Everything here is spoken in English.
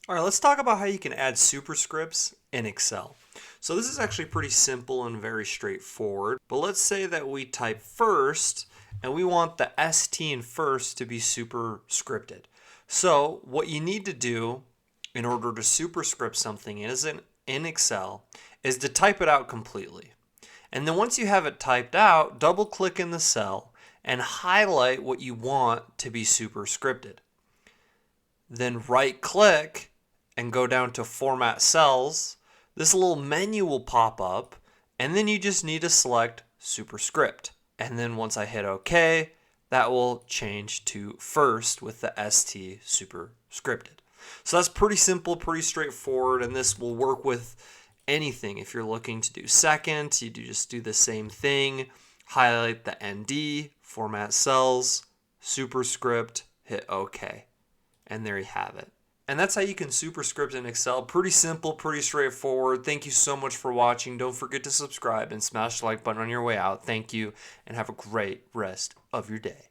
All right, let's talk about how you can add superscripts in Excel. So this is actually pretty simple and very straightforward, but let's say that we type first and we want the ST in first to be superscripted. So what you need to do in order to superscript something in Excel is to type it out completely. And then once you have it typed out, double click in the cell and highlight what you want to be superscripted. Then right click and go down to Format Cells. This little menu will pop up, and then you just need to select Superscript. And then once I hit OK, that will change to first with the ST superscripted. So that's pretty simple, pretty straightforward, and this will work with anything. If you're looking to do second, you just do the same thing. Highlight the ND, Format Cells, Superscript, hit OK. And there you have it. And that's how you can superscript in Excel. Pretty simple, pretty straightforward. Thank you so much for watching. Don't forget to subscribe and smash the like button on your way out. Thank you, and have a great rest of your day.